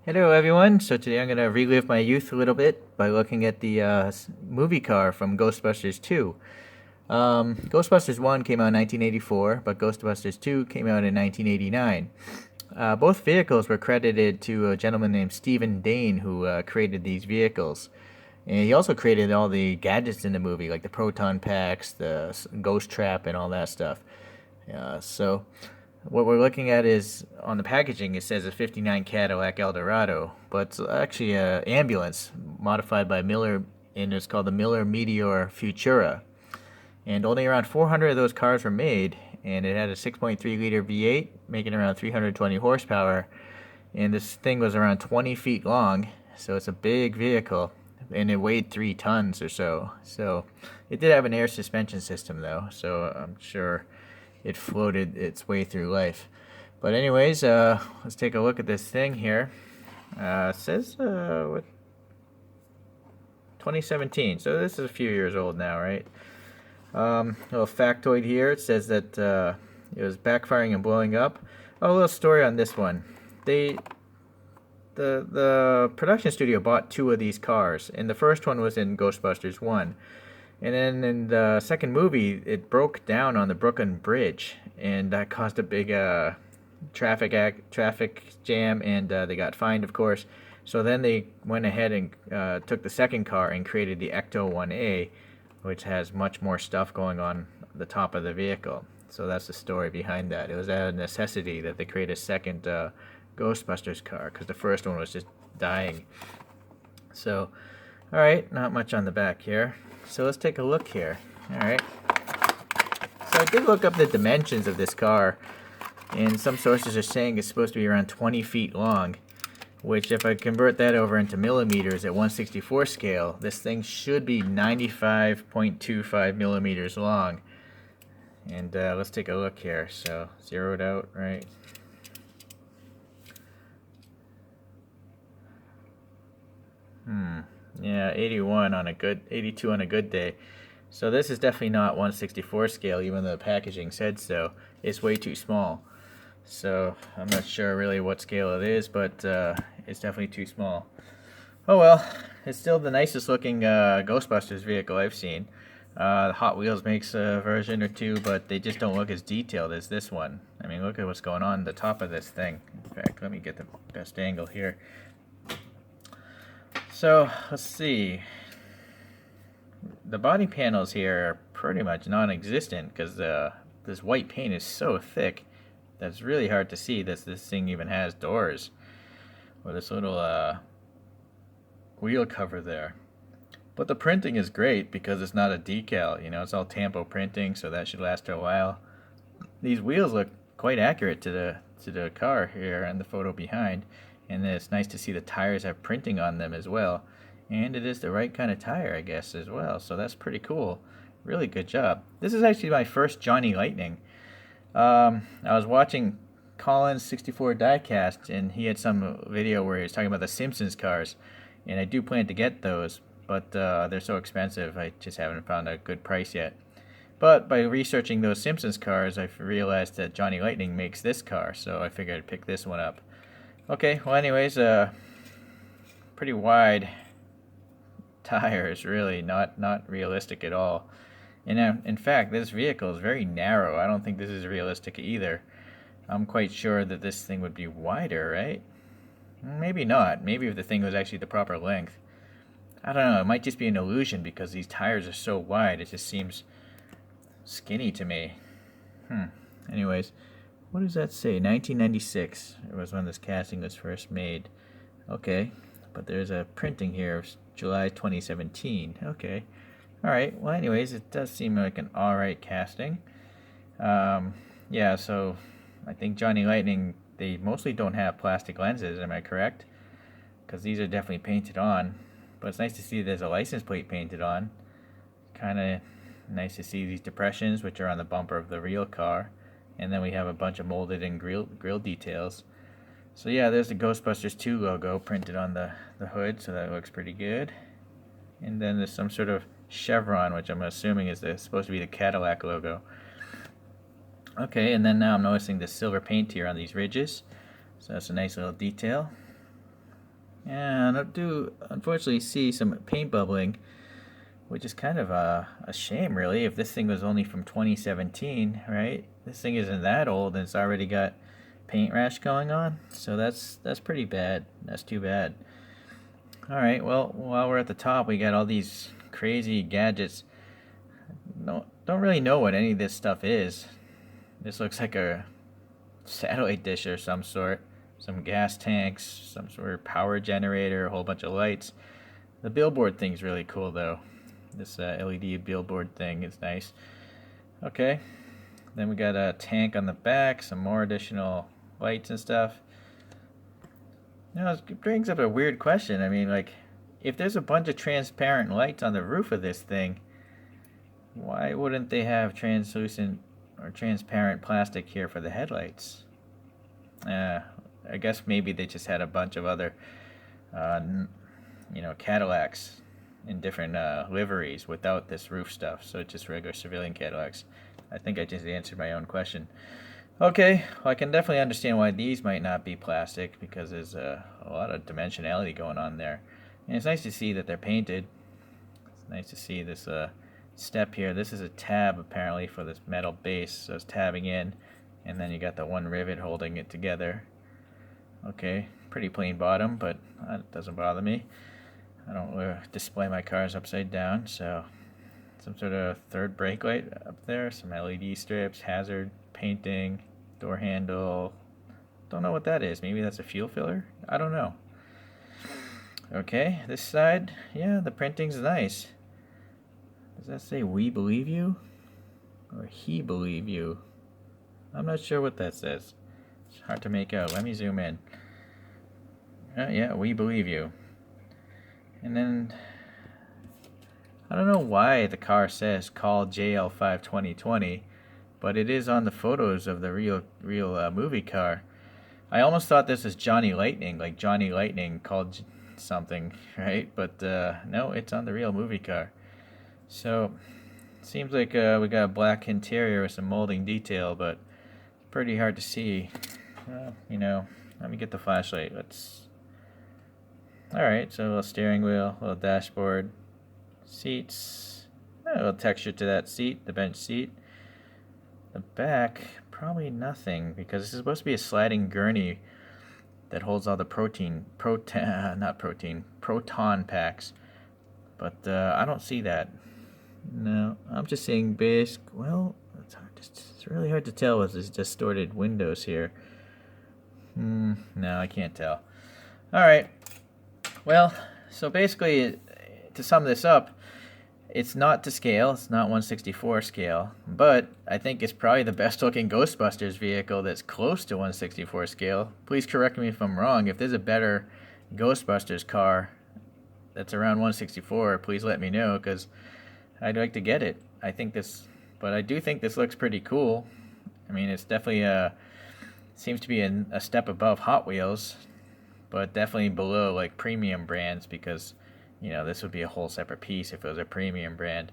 Hello, everyone. So today I'm going to relive my youth a little bit by looking at the movie car from Ghostbusters 2. Ghostbusters 1 came out in 1984, but Ghostbusters 2 came out in 1989. Both vehicles were credited to a gentleman named Stephen Dane who created these vehicles. And he also created all the gadgets in the movie, like the proton packs, the ghost trap, and all that stuff. So what we're looking at is on the packaging. It says a '59 Cadillac Eldorado, but it's actually an ambulance modified by Miller, and it's called the Miller Meteor Futura. And only around 400 of those cars were made, and it had a 6.3 liter V8, making around 320 horsepower. And this thing was around 20 feet long, so it's a big vehicle, and it weighed 3 tons or so. So it did have an air suspension system, though, so I'm sure it floated its way through life. But anyways, let's take a look at this thing here. It says what 2017, so this is a few years old now, right? A little factoid here. It says that it was backfiring and blowing up. Oh, a little story on this one. The production studio bought two of these cars, and the first one was in Ghostbusters 1. And then in the second movie, it broke down on the Brooklyn Bridge, and that caused a big traffic jam, and they got fined, of course. So then they went ahead and took the second car and created the Ecto-1A, which has much more stuff going on the top of the vehicle. So that's the story behind that. It was out of necessity that they create a second Ghostbusters car, because the first one was just dying. So, alright, not much on the back here. So let's take a look here. Alright. So I did look up the dimensions of this car, and some sources are saying it's supposed to be around 20 feet long, which if I convert that over into millimeters at 1/64 scale, this thing should be 95.25 millimeters long. And let's take a look here. So zeroed out, right? Yeah, 81 on a good, 82 on a good day. So this is definitely not 1/64 scale, even though the packaging said so. It's way too small. So I'm not sure really what scale it is, but it's definitely too small. Oh well, it's still the nicest looking Ghostbusters vehicle I've seen. Hot Wheels makes a version or two, but they just don't look as detailed as this one. I mean, look at what's going on the top of this thing. In fact, let me get the best angle here. So let's see. The body panels here are pretty much non-existent because this white paint is so thick that it's really hard to see that this thing even has doors. Or this little wheel cover there. But the printing is great because it's not a decal. You know, it's all tampo printing, so that should last a while. These wheels look quite accurate to the car here and the photo behind. And then it's nice to see the tires have printing on them as well. And it is the right kind of tire, I guess, as well. So that's pretty cool. Really good job. This is actually my first Johnny Lightning. I was watching Colin's 64 diecast, and he had some video where he was talking about the Simpsons cars. And I do plan to get those, but they're so expensive. I just haven't found a good price yet. But by researching those Simpsons cars, I realized that Johnny Lightning makes this car, so I figured I'd pick this one up. Okay, well anyways, pretty wide tires, really, not realistic at all. And in fact, this vehicle is very narrow. I don't think this is realistic either. I'm quite sure that this thing would be wider, right? Maybe not. Maybe if the thing was actually the proper length. I don't know, it might just be an illusion because these tires are so wide, it just seems skinny to me. Anyways, what does that say? 1996. It was when this casting was first made. Okay, but there's a printing here of July 2017. Okay. Alright, well anyways, it does seem like an alright casting. Yeah, so I think Johnny Lightning, they mostly don't have plastic lenses, am I correct? Because these are definitely painted on. But it's nice to see there's a license plate painted on. Kind of nice to see these depressions, which are on the bumper of the real car. And then we have a bunch of molded in grill details. So yeah, there's the Ghostbusters 2 logo printed on the hood, so that looks pretty good. And then there's some sort of chevron, which I'm assuming is supposed to be the Cadillac logo. Okay, and then now I'm noticing the silver paint here on these ridges. So that's a nice little detail. And I do unfortunately see some paint bubbling, which is kind of a shame, really. If this thing was only from 2017, right? This thing isn't that old, and it's already got paint rash going on. So that's pretty bad. That's too bad. All right. Well, while we're at the top, we got all these crazy gadgets. No, don't really know what any of this stuff is. This looks like a satellite dish or some sort. Some gas tanks, some sort of power generator, a whole bunch of lights. The billboard thing's really cool, though. This LED billboard thing is nice. Okay. Then we got a tank on the back, some more additional lights and stuff. It brings up a weird question. I mean, like, if there's a bunch of transparent lights on the roof of this thing, why wouldn't they have translucent or transparent plastic here for the headlights? I guess maybe they just had a bunch of other, Cadillacs in different liveries without this roof stuff. So it's just regular civilian Cadillacs. I think I just answered my own question. Okay, well, I can definitely understand why these might not be plastic because there's a lot of dimensionality going on there. And it's nice to see that they're painted. It's nice to see this step here. This is a tab apparently for this metal base, so it's tabbing in, and then you got the one rivet holding it together. Okay, pretty plain bottom, but that doesn't bother me. I don't display my cars upside down, so some sort of third brake light up there, some LED strips, hazard painting, door handle. Don't know what that is. Maybe that's a fuel filler? I don't know. Okay, this side, yeah, the printing's nice. Does that say "We believe you" or "He believe you"? I'm not sure what that says. It's hard to make out. Let me zoom in. Yeah, "We believe you." And then I don't know why the car says "Call JL5 2020," but it is on the photos of the real movie car. I almost thought this was Johnny Lightning, like Johnny Lightning called something, right? But no, it's on the real movie car. So seems like we got a black interior with some molding detail, but pretty hard to see. Let me get the flashlight. Alright, so a little steering wheel, a little dashboard, seats, a little texture to that seat, the bench seat. The back, probably nothing, because this is supposed to be a sliding gurney that holds all the proton packs. But I don't see that. No, I'm just seeing basic. Well, it's really hard to tell with these distorted windows here. No, I can't tell. All right. Well, so basically, to sum this up, it's not to scale. It's not 1/64 scale, but I think it's probably the best looking Ghostbusters vehicle that's close to 1/64 scale. Please correct me if I'm wrong. If there's a better Ghostbusters car that's around 1/64, please let me know, because I'd like to get it. But I do think this looks pretty cool. I mean, it's definitely seems to be a step above Hot Wheels, but definitely below like premium brands, because this would be a whole separate piece if it was a premium brand.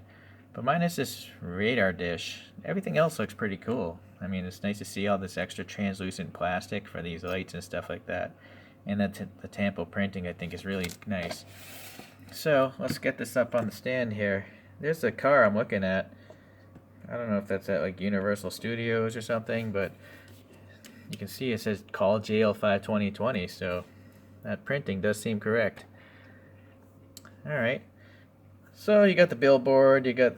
But minus this radar dish, everything else looks pretty cool. I mean, it's nice to see all this extra translucent plastic for these lights and stuff like that. And the tampo printing, I think, is really nice. So let's get this up on the stand here. There's the car I'm looking at. I don't know if that's at like Universal Studios or something, but you can see it says "Call JL5 2020," so that printing does seem correct. Alright, so you got the billboard, you got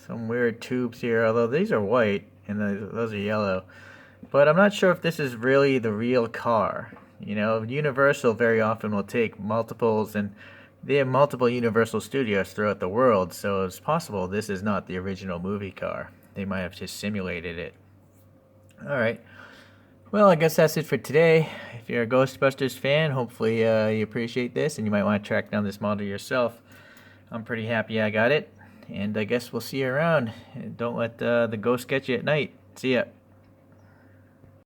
some weird tubes here, although these are white and those are yellow. But I'm not sure if this is really the real car. Universal very often will take multiples, and they have multiple Universal Studios throughout the world, so it's possible this is not the original movie car. They might have just simulated it. Alright. Well, I guess that's it for today. If you're a Ghostbusters fan, hopefully you appreciate this and you might want to track down this model yourself. I'm pretty happy I got it, and I guess we'll see you around. Don't let the ghost get you at night. See ya.